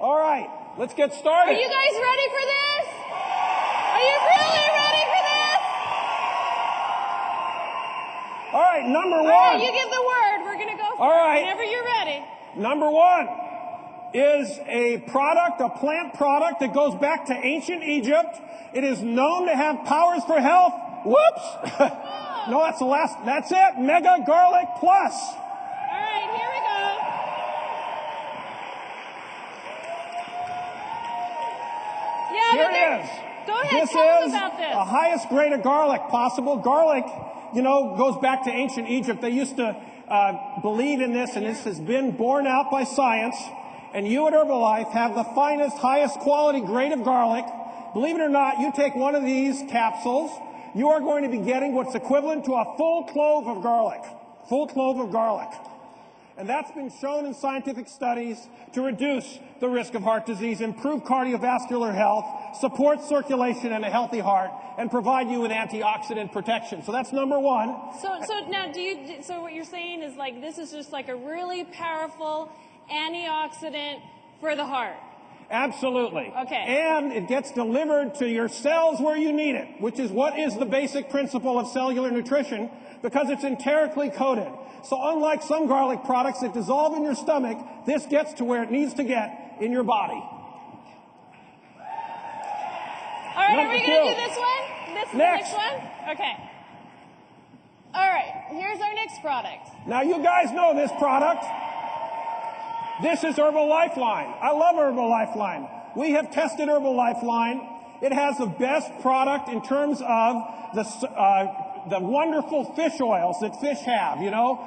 All right, let's get started. Are you guys ready for this? Are you really ready for this? All right, number one. All right, you give the word. We're going to go for it whenever you're ready. Number one is a product, a plant product that goes back to ancient Egypt. It is known to have powers for health. Whoops. No, that's the last. That's it. Mega Garlic Plus. All right, here we go. Yeah, Here it is. Go ahead, This tell us is about this. the highest grade of garlic possible. Garlic, you know, goes back to ancient Egypt. They used to believe in this, and this has been borne out by science. And you at Herbalife have the finest, highest quality grade of garlic. Believe it or not, you take one of these capsules, you are going to be getting what's equivalent to a full clove of garlic. Full clove of garlic. And that's been shown in scientific studies to reduce the risk of heart disease, improve cardiovascular health, support circulation and a healthy heart, and provide you with antioxidant protection. So that's number one. So now, so what you're saying is like this is just like a really powerful antioxidant for the heart. Absolutely. Okay. And it gets delivered to your cells where you need it, which is what is the basic principle of cellular nutrition, because it's enterically coated. So unlike some garlic products that dissolve in your stomach, this gets to where it needs to get in your body. All right, are we going to do this one? This is the next one? Okay. All right, here's our next product. Now you guys know this product. This is Herbal Lifeline. I love Herbal Lifeline. We have tested Herbal Lifeline. It has the best product in terms of the wonderful fish oils that fish have. You know,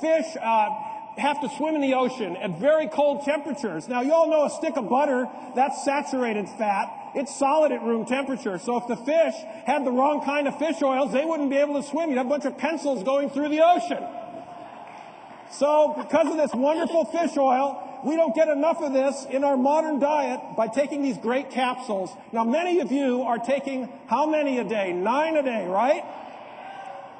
fish have to swim in the ocean at very cold temperatures. Now, you all know a stick of butter, that's saturated fat. It's solid at room temperature. So if the fish had the wrong kind of fish oils, they wouldn't be able to swim. You'd have a bunch of pencils going through the ocean. So because of this wonderful fish oil, we don't get enough of this in our modern diet by taking these great capsules. Now, many of you are taking how many a day? 9 a day, right?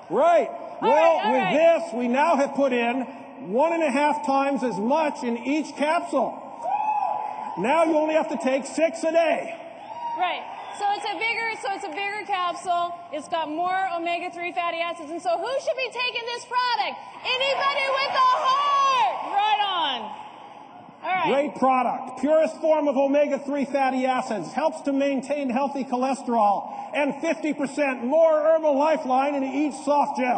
Right. Well, with this, we now have put in 1.5 times as much in each capsule. Now you only have to take 6 a day. Right. So it's a bigger capsule. It's got more omega-3 fatty acids. And so who should be taking this product? Anybody with a heart. Right on. All right. Great product. Purest form of omega-3 fatty acids. Helps to maintain healthy cholesterol. And 50% more Herbal Lifeline in each soft gel.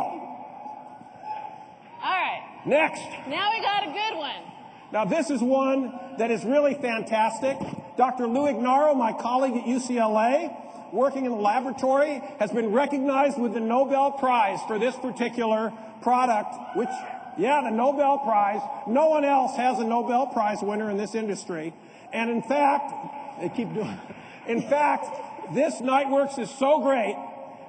All right. Next. Now we got a good one. Now this is one that is really fantastic. Dr. Lou Ignaro, my colleague at UCLA, working in the laboratory, has been recognized with the Nobel Prize for this particular product, which, yeah, the Nobel Prize. No one else has a Nobel Prize winner in this industry. And in fact, this Nightworks is so great.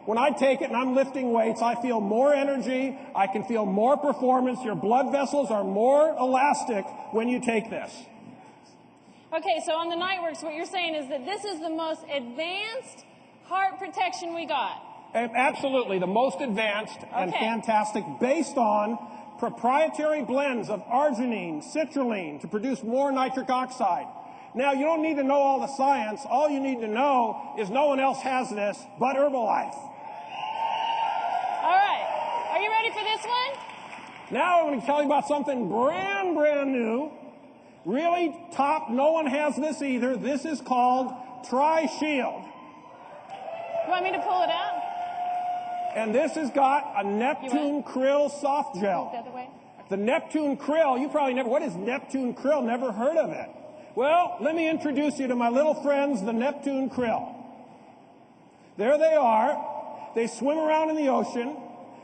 When I take it and I'm lifting weights, I feel more energy. I can feel more performance. Your blood vessels are more elastic when you take this. Okay, so on the Nightworks, what you're saying is that this is the most advanced heart protection we got. Absolutely, the most advanced and fantastic, based on proprietary blends of arginine, citrulline to produce more nitric oxide. Now, you don't need to know all the science. All you need to know is no one else has this but Herbalife. All right. Are you ready for this one? Now I'm going to tell you about something brand new. Really top. No one has this either. This is called Tri-Shield. You want me to pull it out? And this has got a Neptune Krill soft gel. The other way? The Neptune Krill, you probably never, what is Neptune Krill? Never heard of it. Well, let me introduce you to my little friends, the Neptune Krill. There they are. They swim around in the ocean.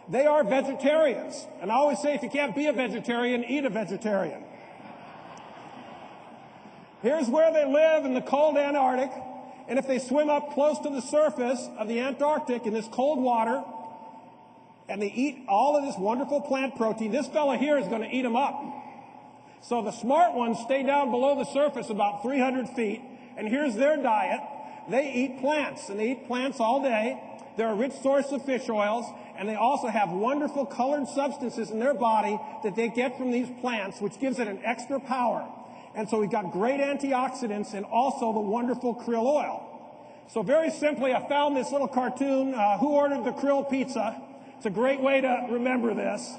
They are vegetarians. And I always say, if you can't be a vegetarian, eat a vegetarian. Here's where they live in the cold Antarctic. And if they swim up close to the surface of the Antarctic in this cold water, and they eat all of this wonderful plant protein, this fella here is going to eat them up. So the smart ones stay down below the surface about 300 feet, and here's their diet. They eat plants, and they eat plants all day. They're a rich source of fish oils, and they also have wonderful colored substances in their body that they get from these plants, which gives it an extra power. And so we've got great antioxidants and also the wonderful krill oil. So very simply, I found this little cartoon, Who Ordered the Krill Pizza? It's a great way to remember this.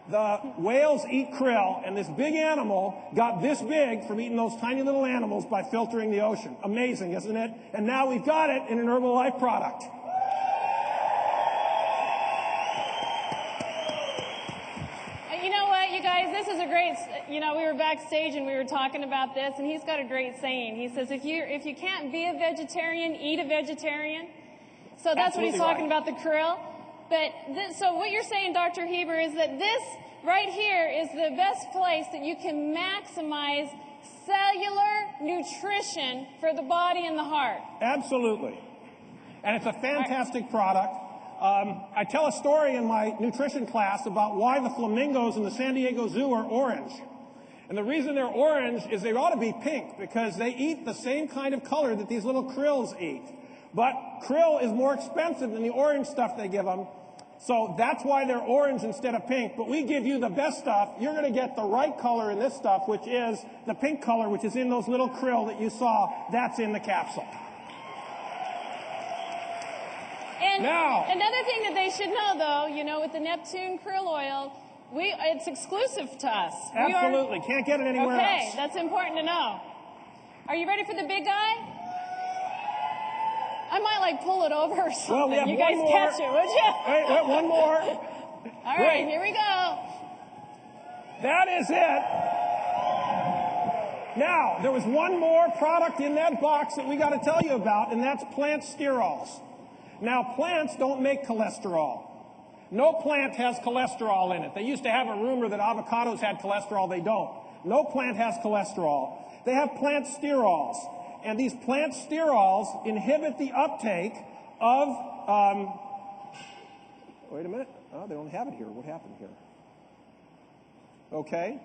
The whales eat krill, and this big animal got this big from eating those tiny little animals by filtering the ocean. Amazing, isn't it? And now we've got it in an Herbalife product. You know what, you guys, this is a great, we were backstage and we were talking about this, and he's got a great saying. He says, if you can't be a vegetarian, eat a vegetarian. So that's Absolutely what he's talking right. about, the krill. But so what you're saying, Dr. Heber, is that this right here is the best place that you can maximize cellular nutrition for the body and the heart. Absolutely. And it's a fantastic product. I tell a story in my nutrition class about why the flamingos in the San Diego Zoo are orange. And the reason they're orange is they ought to be pink because they eat the same kind of color that these little krills eat. But krill is more expensive than the orange stuff they give them. So that's why they're orange instead of pink. But we give you the best stuff. You're going to get the right color in this stuff, which is the pink color, which is in those little krill that you saw. That's in the capsule. And now, another thing that they should know, though, with the Neptune krill oil, it's exclusive to us. Absolutely. Can't get it anywhere else. Okay, that's important to know. Are you ready for the big guy? I might pull it over or something. Well, we have you one guys more. catch it, would you? Wait, one more. All right, here we go. That is it. Now, there was one more product in that box that we got to tell you about, and that's plant sterols. Now, plants don't make cholesterol. No plant has cholesterol in it. They used to have a rumor that avocados had cholesterol. They don't. No plant has cholesterol. They have plant sterols. And these plant sterols inhibit the uptake of, wait a minute. Oh, they don't have it here. What happened here? Okay.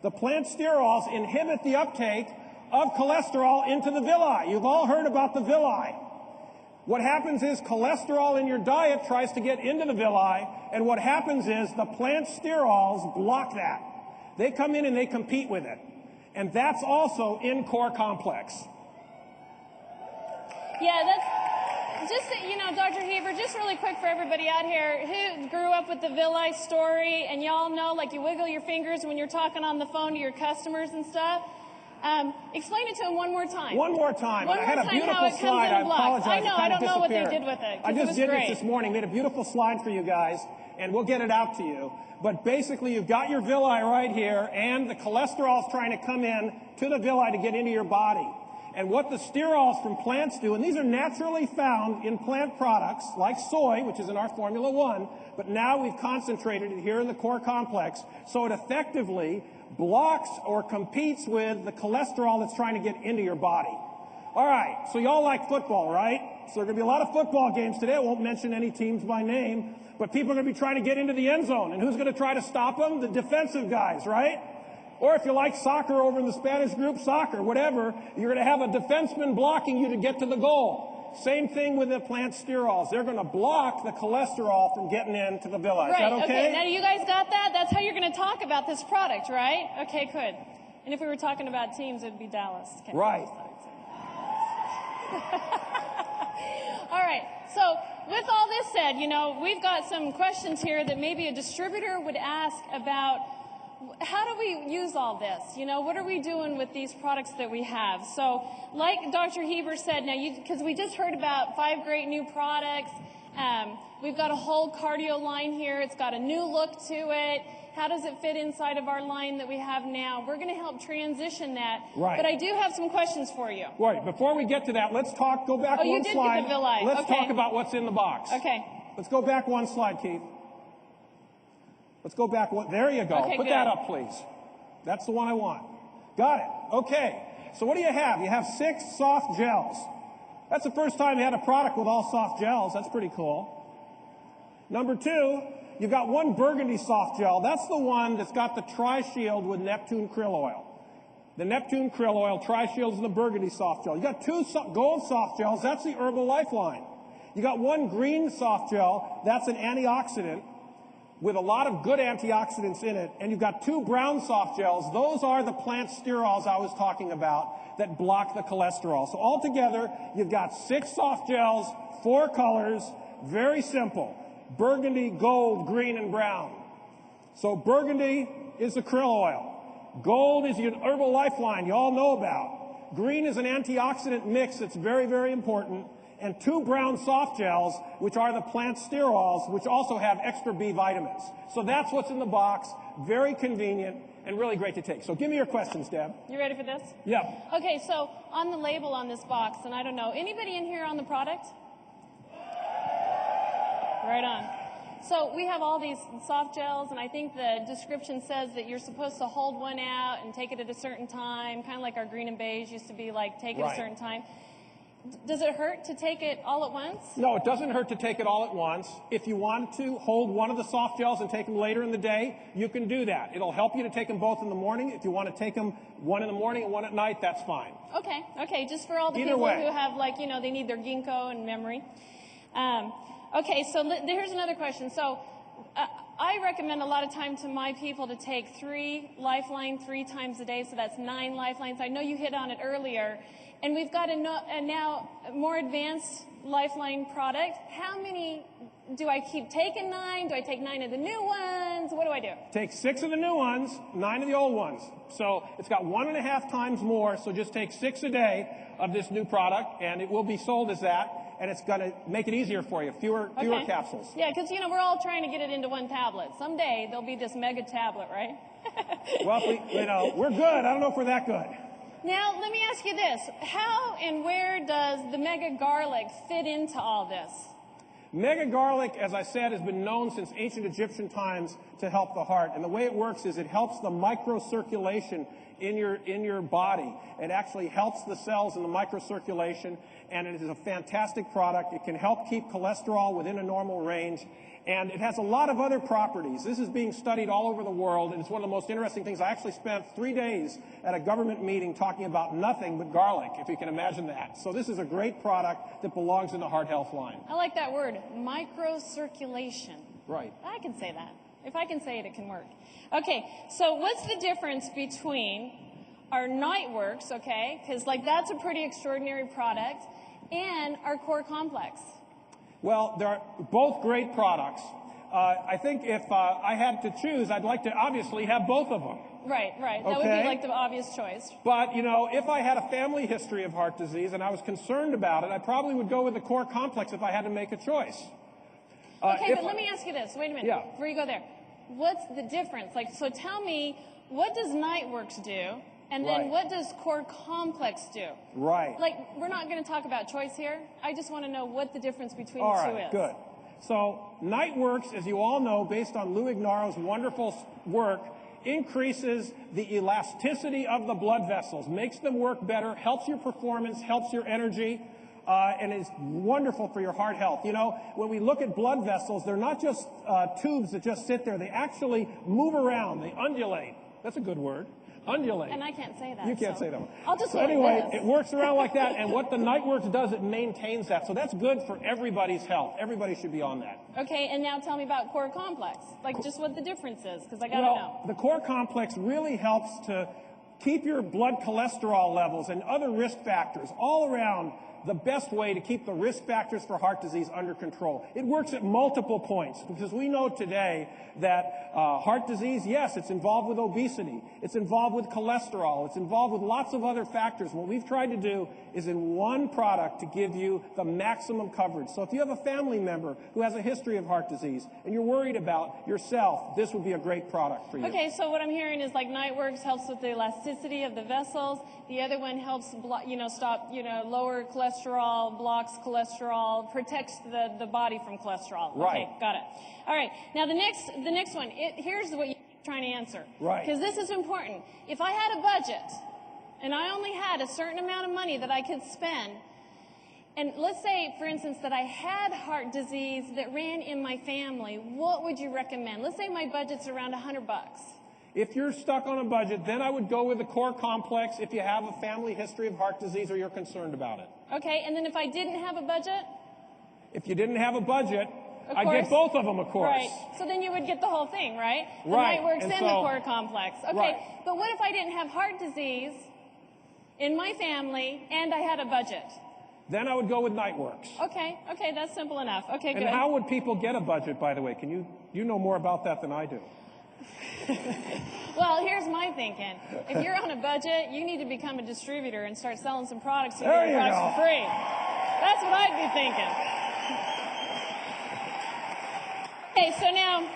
The plant sterols inhibit the uptake of cholesterol into the villi. You've all heard about the villi. What happens is cholesterol in your diet tries to get into the villi, and what happens is the plant sterols block that. They come in and they compete with it. And that's also in core complex. Yeah, that's just, Dr. Heber, just really quick for everybody out here who grew up with the villi story, and y'all know, you wiggle your fingers when you're talking on the phone to your customers and stuff. Explain it to them one more time. One more time. One I more had a time beautiful how it comes slide. in I blocks. apologize. I know. I don't know what they disappeared. did with it. I just did great. it this morning. Made a beautiful slide for you guys, and we'll get it out to you. But basically, you've got your villi right here, and the cholesterol is trying to come in to the villi to get into your body. And what the sterols from plants do, and these are naturally found in plant products like soy, which is in our Formula 1, but now we've concentrated it here in the core complex, so it effectively blocks or competes with the cholesterol that's trying to get into your body. All right, so y'all like football, right? So there are going to be a lot of football games today. I won't mention any teams by name, but people are going to be trying to get into the end zone. And who's going to try to stop them? The defensive guys, right? Or if you like soccer over in the Spanish group, soccer, whatever, you're going to have a defenseman blocking you to get to the goal. Same thing with the plant sterols. They're going to block the cholesterol from getting into the villi. Right, Is that okay? Now, you guys got that? That's how you're going to talk about this product, right? Okay, good. And if we were talking about teams, it would be Dallas. Right. All right. So with all this said, we've got some questions here that maybe a distributor would ask about how do we use all this? What are we doing with these products that we have? So like Dr. Heber said, now because we just heard about 5 great new products. We've got a whole cardio line here. It's got a new look to it. How does it fit inside of our line that we have now? We're going to help transition that. Right. But I do have some questions for you. Right. Before we get to that, let's go back one you did slide. get the villi. Let's Okay. talk about what's in the box. Okay. Let's go back one slide, Keith. Let's go back one. There you go. Okay, Put good. that up, please. That's the one I want. Got it. Okay. So what do you have? You have 6 soft gels. That's the first time you had a product with all soft gels. That's pretty cool. Number 2, you've got 1 burgundy soft gel. That's the one that's got the Tri-Shield with Neptune krill oil. The Neptune krill oil, Tri-Shield is the burgundy soft gel. You got 2 gold soft gels. That's the Herbalife line. You got 1 green soft gel. That's an antioxidant. with a lot of good antioxidants in it, and you've got 2 brown soft gels. Those are the plant sterols I was talking about that block the cholesterol. So altogether, you've got 6 soft gels, 4 colors, very simple: burgundy, gold, green, and brown. So burgundy is the krill oil. Gold is your herbal lifeline you all know about. Green is an antioxidant mix that's very, very important. And 2 brown soft gels, which are the plant sterols, which also have extra B vitamins. So that's what's in the box. Very convenient and really great to take. So give me your questions, Deb. You ready for this? Yeah. Okay, so on the label on this box, and I don't know, anybody in here on the product? Right on. So we have all these soft gels, and I think the description says that you're supposed to hold one out and take it at a certain time, kind of like our green and beige used to be like, take it at a certain time. Does it hurt to take it all at once? No, it doesn't hurt to take it all at once. If you want to hold one of the soft gels and take them later in the day, you can do that. It'll help you to take them both in the morning. If you want to take them one in the morning and one at night, that's fine. Okay, just for all the people who have, like, you know, they need their ginkgo and memory. Okay, so here's another question. So I recommend a lot of time to my people to take 3 Lifeline 3 times a day, so that's 9 Lifelines. I know you hit on it earlier. And we've got a now more advanced Lifeline product. How many do I keep taking? 9? Do I take 9 of the new ones? What do I do? Take 6 of the new ones, 9 of the old ones. So it's got 1.5 times more. So just take 6 a day of this new product, and it will be sold as that. And it's going to make it easier for you. Fewer capsules. Yeah, because, you know, we're all trying to get it into one tablet. Someday there'll be this mega tablet, right? Well, we're good. I don't know if we're that good. Now, let me ask you this. How and where does the Mega Garlic fit into all this? Mega Garlic, as I said, has been known since ancient Egyptian times to help the heart. And the way it works is it helps the microcirculation in your body. It actually helps the cells in the microcirculation, and it is a fantastic product. It can help keep cholesterol within a normal range. And it has a lot of other properties. This is being studied all over the world, and it's one of the most interesting things. I actually spent 3 days at a government meeting talking about nothing but garlic, if you can imagine that. So this is a great product that belongs in the Heart Health line. I like that word, microcirculation. Right. I can say that. If I can say it, it can work. Okay, so what's the difference between our Nightworks, okay, because like that's a pretty extraordinary product, and our Core Complex? Well, they're both great products. I think if I had to choose, I'd like to obviously have both of them. Right. That would be like the obvious choice. But, you know, if I had a family history of heart disease and I was concerned about it, I probably would go with the Core Complex if I had to make a choice. Okay, but let me ask you this. Wait a minute. Yeah. Before you go there. What's the difference? Like, so tell me, what does Nightworks do? And then what does Core Complex do? Right. Like, we're not going to talk about choice here. I just want to know what the difference between the two is. All right, good. So Nightworks, as you all know, based on Lou Ignaro's wonderful work, increases the elasticity of the blood vessels, makes them work better, helps your performance, helps your energy, and is wonderful for your heart health. You know, when we look at blood vessels, they're not just tubes that just sit there. They actually move around. They undulate. That's a good word. Undulate. And I can't say that. You can't say that. I'll just anyway, it works around like that, and what the Nightworks does, it maintains that. So that's good for everybody's health. Everybody should be on that. Okay, and now tell me about Core Complex. Like, just what the difference is, because I got to know. The Core Complex really helps to keep your blood cholesterol levels and other risk factors all around the best way to keep the risk factors for heart disease under control. It works at multiple points, because we know today that heart disease, yes, it's involved with obesity, it's involved with cholesterol, it's involved with lots of other factors. What we've tried to do is in one product to give you the maximum coverage. So if you have a family member who has a history of heart disease and you're worried about yourself, this would be a great product for you. Okay, so what I'm hearing is like Nightworks helps with the elasticity of the vessels. The other one helps, lower cholesterol, blocks cholesterol, protects the body from cholesterol. Right. Okay, got it. All right. Now the next one. Here's what you're trying to answer. Right. Because this is important. If I had a budget and I only had a certain amount of money that I could spend, and let's say, for instance, that I had heart disease that ran in my family, what would you recommend? Let's say my budget's around $100. If you're stuck on a budget, then I would go with the Core Complex if you have a family history of heart disease or you're concerned about it. Okay, and then if I didn't have a budget? If you didn't have a budget, I get both of them, of course. Right. So then you would get the whole thing, right? The Right. NightWorks and the Core Complex. Okay. Right. But what if I didn't have heart disease in my family and I had a budget? Then I would go with NightWorks. Okay. Okay, that's simple enough. Okay, good. And how would people get a budget, by the way? You know more about that than I do. Well, here's my thinking. If you're on a budget, you need to become a distributor and start selling some products so you There get you products go. for free. That's what I'd be thinking. Okay, so now,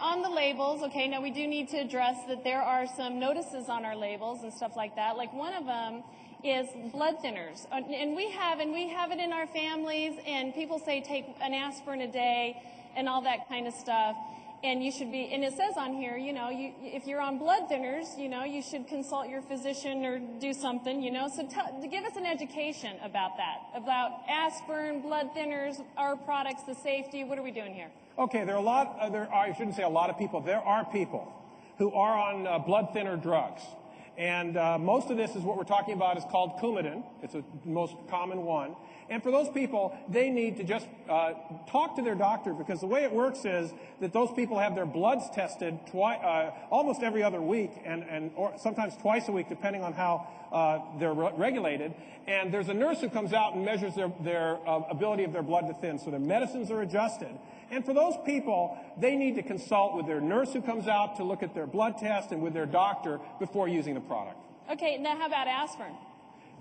on the labels, okay, now we do need to address that there are some notices on our labels and stuff like that. Like one of them is blood thinners, and we have it in our families, and people say take an aspirin a day and all that kind of stuff. And you should be, and it says on here, if you're on blood thinners, you should consult your physician or do something, So give us an education about that, about aspirin, blood thinners, our products, the safety. What are we doing here? Okay, I shouldn't say a lot of people. There are people who are on blood thinner drugs. And most of this is what we're talking about is called Coumadin. It's the most common one. And for those people, they need to just talk to their doctor, because the way it works is that those people have their bloods tested almost every other week or sometimes twice a week, depending on how they're regulated. And there's a nurse who comes out and measures their ability of their blood to thin. So their medicines are adjusted. And for those people, they need to consult with their nurse who comes out to look at their blood test and with their doctor before using the product. Okay, now how about aspirin?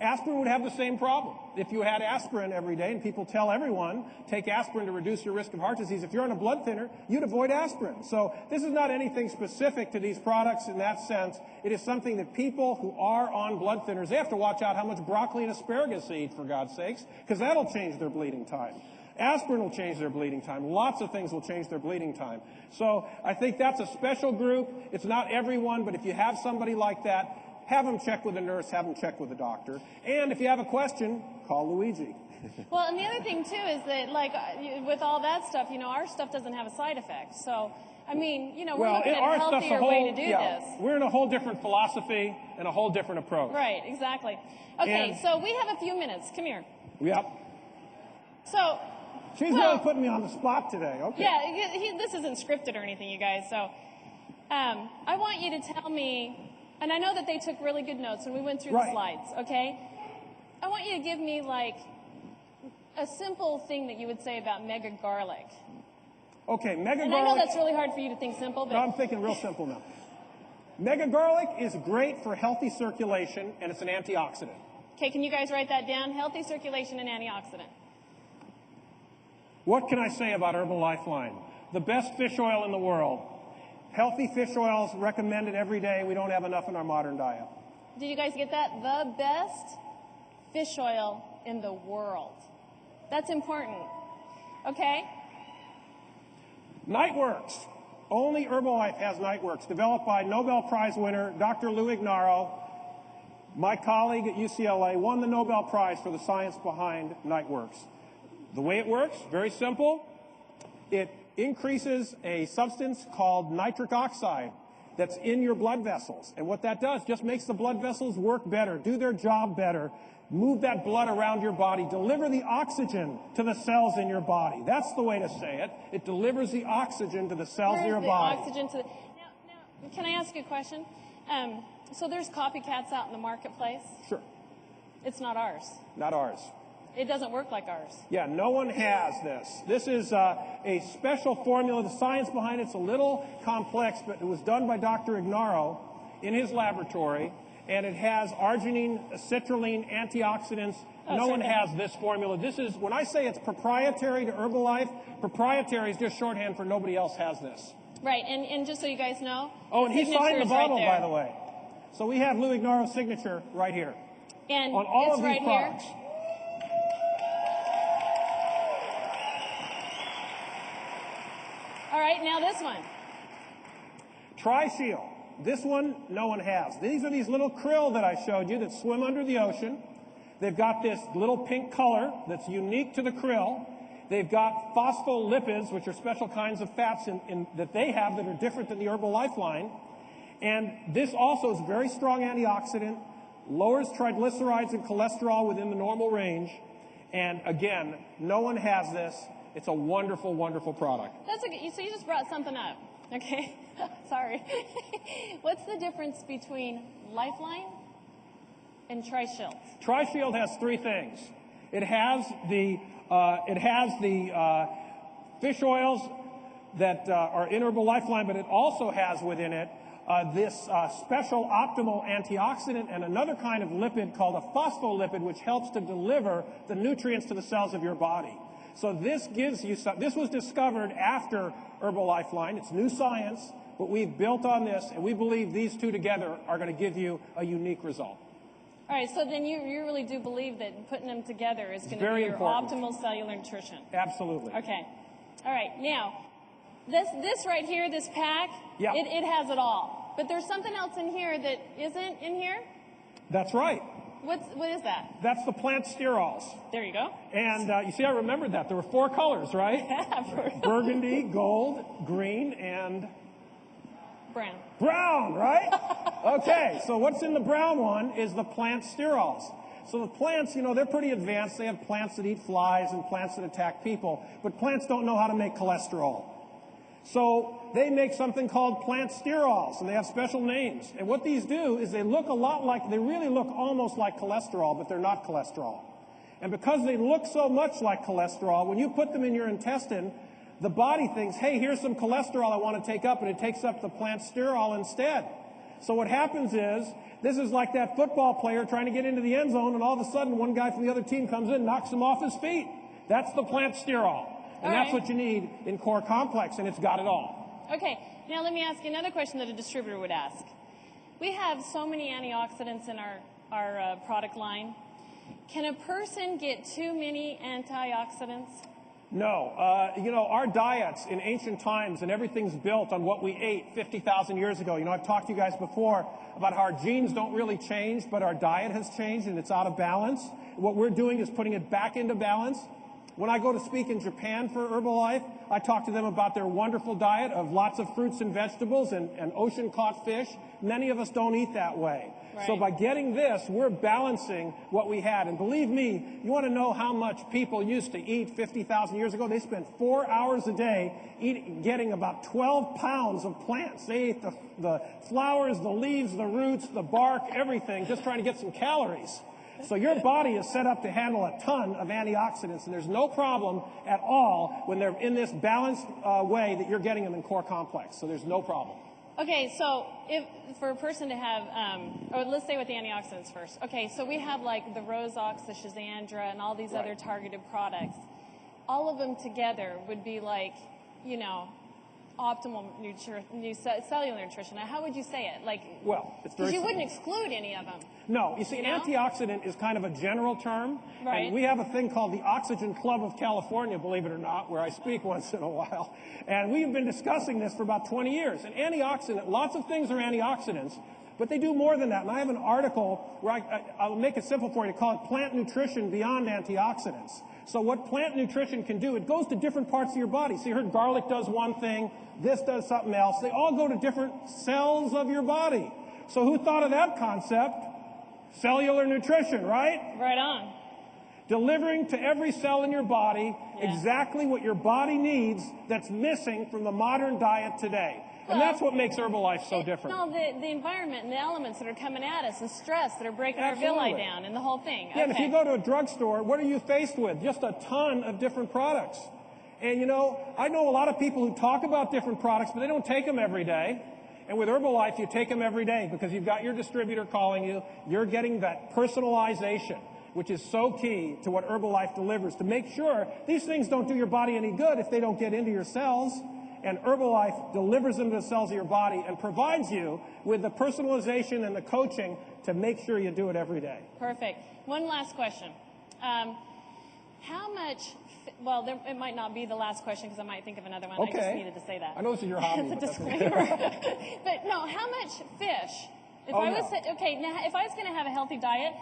Aspirin would have the same problem. If you had aspirin every day, and people tell everyone, take aspirin to reduce your risk of heart disease, if you're on a blood thinner, you'd avoid aspirin. So this is not anything specific to these products in that sense. It is something that people who are on blood thinners, they have to watch out how much broccoli and asparagus they eat, for God's sakes, because that'll change their bleeding time. Aspirin will change their bleeding time. Lots of things will change their bleeding time. So I think that's a special group. It's not everyone, but if you have somebody like that, have them check with a nurse, have them check with a doctor. And if you have a question, call Luigi. Well, and the other thing, too, is that, with all that stuff, our stuff doesn't have a side effect. So, we're looking at a healthier way to do this. We're in a whole different philosophy and a whole different approach. Right, exactly. Okay, so we have a few minutes. Come here. Yep. So... She's really putting me on the spot today. Okay. Yeah, this isn't scripted or anything, you guys. So I want you to tell me, and I know that they took really good notes when we went through the slides, okay? I want you to give me, a simple thing that you would say about mega garlic. Okay, mega garlic. And I know that's really hard for you to think simple, but... No, I'm thinking real simple now. Mega garlic is great for healthy circulation, and it's an antioxidant. Okay, can you guys write that down? Healthy circulation and antioxidant. What can I say about Herbal Lifeline? The best fish oil in the world. Healthy fish oils recommended every day. We don't have enough in our modern diet. Did you guys get that? The best fish oil in the world. That's important. Okay? NightWorks. Only Herbalife has NightWorks, developed by Nobel Prize winner Dr. Lou Ignarro. My colleague at UCLA won the Nobel Prize for the science behind NightWorks. The way it works, very simple. It increases a substance called nitric oxide that's in your blood vessels. And what that does, just makes the blood vessels work better, do their job better, move that blood around your body, deliver the oxygen to the cells in your body. That's the way to say it. It delivers the oxygen to the cells in your body. Oxygen to the... Now, can I ask you a question? So there's copycats out in the marketplace? Sure. It's not ours. Not ours. It doesn't work like ours. Yeah, no one has this. This is a special formula. The science behind it's a little complex, but it was done by Dr. Ignarro in his laboratory, and it has arginine, citrulline, antioxidants. No one has this formula. This is, when I say it's proprietary to Herbalife, proprietary is just shorthand for nobody else has this. Right, and just so you guys know. Oh, and he signed the bottle, by the way. So we have Lou Ignarro's signature right here. And on all it's of these products. Here. All right, now this one. Tri-Shield. This one, no one has. These are these little krill that I showed you that swim under the ocean. They've got this little pink color that's unique to the krill. They've got phospholipids, which are special kinds of fats that they have that are different than the Herbal Lifeline. And this also is a very strong antioxidant, lowers triglycerides and cholesterol within the normal range, And again, no one has this. It's a wonderful, wonderful product. That's okay. So you just brought something up. Okay. Sorry. What's the difference between Lifeline and Tri-Shield? Tri-Shield has three things. It has the fish oils that are in Herbal Lifeline, but it also has within it this special optimal antioxidant and another kind of lipid called a phospholipid, which helps to deliver the nutrients to the cells of your body. So this gives you some, this was discovered after Herbal Lifeline. It's new science, but we've built on this, and we believe these two together are going to give you a unique result. All right, so then you really do believe that putting them together is going to be your optimal cellular nutrition. Absolutely. Okay. All right, now, this right here, this pack, it has it all. But there's something else in here that isn't in here? That's right. What is that? That's the plant sterols. There you go. And you see, I remembered that. There were 4 colors, right? Yeah. Burgundy, gold, green, and... brown. Brown, right? Okay, so what's in the brown one is the plant sterols. So the plants, you know, they're pretty advanced. They have plants that eat flies and plants that attack people, but plants don't know how to make cholesterol. So they make something called plant sterols, and they have special names. And what these do is they look a lot like, they really look almost like cholesterol, but they're not cholesterol. And because they look so much like cholesterol, when you put them in your intestine, the body thinks, hey, here's some cholesterol I want to take up, and it takes up the plant sterol instead. So what happens is, this is like that football player trying to get into the end zone, and all of a sudden one guy from the other team comes in and knocks him off his feet. That's the plant sterol. And that's what you need in Core Complex, and it's got it all. Okay, now let me ask you another question that a distributor would ask. We have so many antioxidants in our product line. Can a person get too many antioxidants? No. You know, our diets in ancient times, and everything's built on what we ate 50,000 years ago. You know, I've talked to you guys before about how our genes don't really change, but our diet has changed, and it's out of balance. What we're doing is putting it back into balance. When I go to speak in Japan for Herbalife, I talk to them about their wonderful diet of lots of fruits and vegetables and ocean-caught fish. Many of us don't eat that way. Right. So by getting this, we're balancing what we had. And believe me, you want to know how much people used to eat 50,000 years ago? They spent 4 hours a day getting about 12 pounds of plants. They ate the flowers, the leaves, the roots, the bark, everything, just trying to get some calories. So your body is set up to handle a ton of antioxidants, and there's no problem at all when they're in this balanced way that you're getting them in Core Complex. So there's no problem. Okay, so if for a person to have, or let's stay with the antioxidants first. Okay, so we have like the Rosox, the Shazandra, and all these other targeted products. All of them together would be like, you know, optimal cellular nutrition. Now, how would you say it? Like, well, it's very because you wouldn't exclude any of them. No, you see, antioxidant is kind of a general term. Right. And we have a thing called the Oxygen Club of California, believe it or not, where I speak once in a while. And we've been discussing this for about 20 years. And antioxidant, lots of things are antioxidants, but they do more than that. And I have an article where I'll make it simple for you to call it Plant Nutrition Beyond Antioxidants. So what plant nutrition can do, it goes to different parts of your body. So you heard garlic does one thing, this does something else. They all go to different cells of your body. So who thought of that concept? Cellular nutrition, right? Right on. Delivering to every cell in your body exactly what your body needs that's missing from the modern diet today. And that's what makes Herbalife so different. No, the environment and the elements that are coming at us and stress that are breaking our villi down and the whole thing. Yeah, and if you go to a drugstore, what are you faced with? Just a ton of different products. And you know, I know a lot of people who talk about different products, but they don't take them every day. And with Herbalife, you take them every day because you've got your distributor calling you. You're getting that personalization, which is so key to what Herbalife delivers, to make sure these things don't do your body any good if they don't get into your cells. And Herbalife delivers them to the cells of your body and provides you with the personalization and the coaching to make sure you do it every day. Perfect. One last question. How much, it might not be the last question because I might think of another one. Okay. I just needed to say that. I know this is your hobby. It's a disclaimer. But no, how much fish? If I was going to have a healthy diet,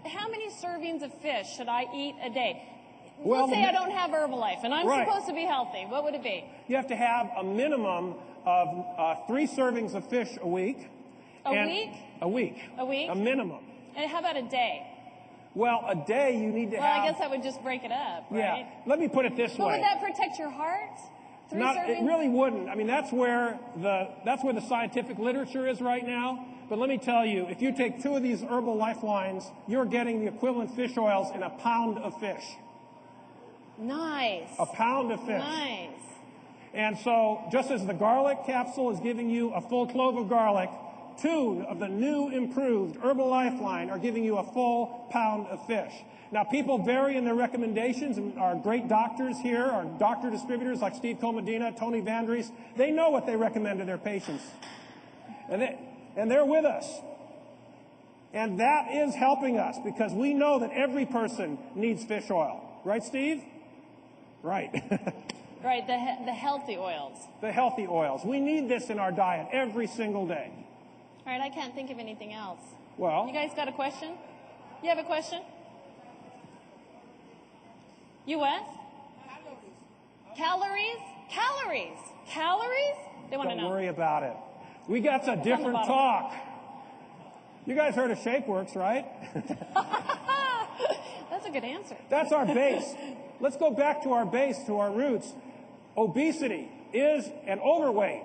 how many servings of fish should I eat a day? Well, let's say I don't have Herbalife and I'm supposed to be healthy. What would it be? You have to have a minimum of 3 servings of fish a week. A week? A week. A week? A minimum. And how about a day? Well, a day you need to have... Well, I guess that would just break it up, right? Yeah. Let me put it this But way. would that protect your heart? It really wouldn't. I mean, that's where the scientific literature is right now. But let me tell you, if you take 2 of these herbal lifelines, you're getting the equivalent fish oils in a pound of fish. Nice. A pound of fish. Nice. And so, just as the garlic capsule is giving you a full clove of garlic, 2 of the new improved herbal lifeline are giving you a full pound of fish. Now, people vary in their recommendations, and our great doctors here, our doctor distributors like Steve Comedina, Tony Vandries, they know what they recommend to their patients. And they're with us. And that is helping us because we know that every person needs fish oil. Right, Steve? Right. Right, the healthy oils. The healthy oils. We need this in our diet every single day. All right, I can't think of anything else. Well, you guys got a question? You have a question? U.S.? Calories? Calories? Calories? They want to know. Don't worry about it. We got a different talk. You guys heard of ShapeWorks, right? That's a good answer. That's our base. Let's go back to our base, to our roots. Obesity is an overweight.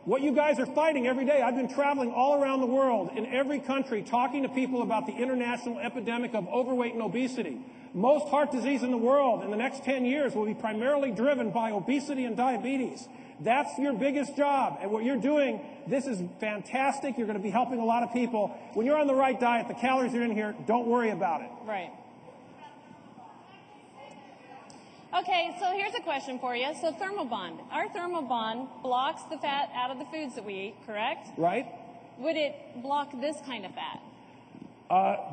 What you guys are fighting every day, I've been traveling all around the world in every country talking to people about the international epidemic of overweight and obesity. Most heart disease in the world in the next 10 years will be primarily driven by obesity and diabetes. That's your biggest job. And what you're doing, this is fantastic. You're going to be helping a lot of people. When you're on the right diet, the calories are in here. Don't worry about it. Right. Okay, so here's a question for you. So Thermobond. Our Thermobond blocks the fat out of the foods that we eat, correct? Right. Would it block this kind of fat?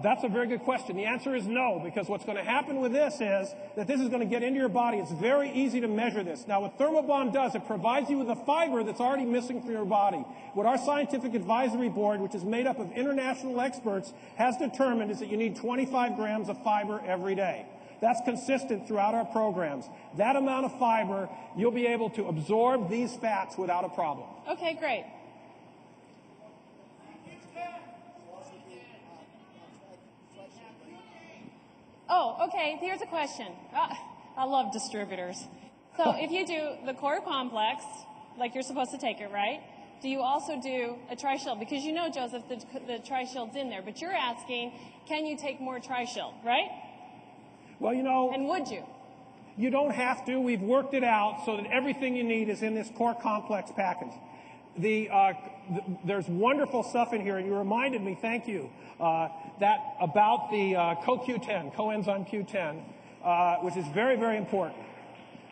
That's a very good question. The answer is no, because what's going to happen with this is that this is going to get into your body. It's very easy to measure this. Now, what Thermobond does, it provides you with a fiber that's already missing from your body. What our scientific advisory board, which is made up of international experts, has determined is that you need 25 grams of fiber every day. That's consistent throughout our programs. That amount of fiber, you'll be able to absorb these fats without a problem. Okay, great. Oh, okay, here's a question. I love distributors. So if you do the core complex, like you're supposed to take it, right? Do you also do a tri-shield? Because you know, Joseph, the tri-shield's in there. But you're asking, can you take more tri-shield, right? Well, you know... And would you? You don't have to. We've worked it out so that everything you need is in this core complex package. There's wonderful stuff in here, and you reminded me, thank you, about the CoQ10, coenzyme Q10, which is very, very important.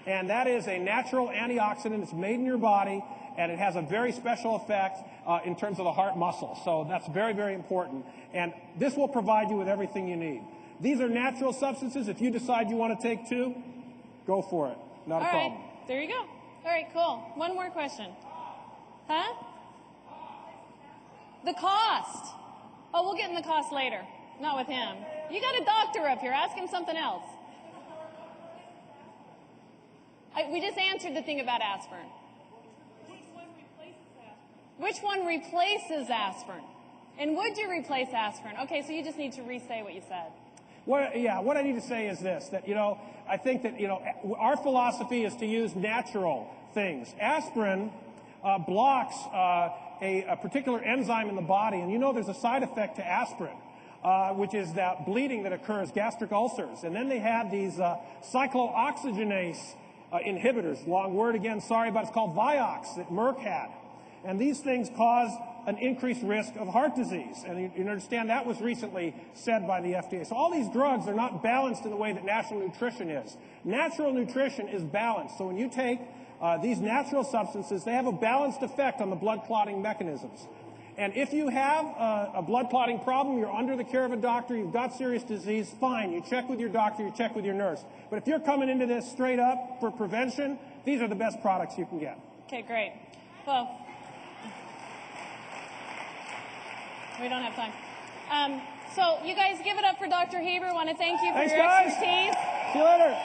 And that is a natural antioxidant. It's made in your body, and it has a very special effect in terms of the heart muscle. So that's very, very important. And this will provide you with everything you need. These are natural substances. If you decide you want to take 2, go for it. Not a problem. All right. There you go. All right, cool. One more question. Huh? The cost. Oh, we'll get in the cost later. Not with him. You got a doctor up here. Ask him something else. We just answered the thing about aspirin. Which one replaces aspirin? And would you replace aspirin? Okay, so you just need to re-say what you said. What I need to say is this, that, I think that, our philosophy is to use natural things. Aspirin blocks a particular enzyme in the body, and there's a side effect to aspirin, which is that bleeding that occurs, gastric ulcers. And then they have these cyclooxygenase inhibitors, long word again, sorry, but it's called Vioxx that Merck had. And these things cause an increased risk of heart disease. And you understand that was recently said by the FDA. So all these drugs are not balanced in the way that natural nutrition is. Natural nutrition is balanced. So when you take these natural substances, they have a balanced effect on the blood clotting mechanisms. And if you have a blood clotting problem, you're under the care of a doctor, you've got serious disease, fine. You check with your doctor, you check with your nurse. But if you're coming into this straight up for prevention, these are the best products you can get. Okay, great. Well, we don't have time. So you guys give it up for Dr. Heber. I want to thank you for your expertise. See you later.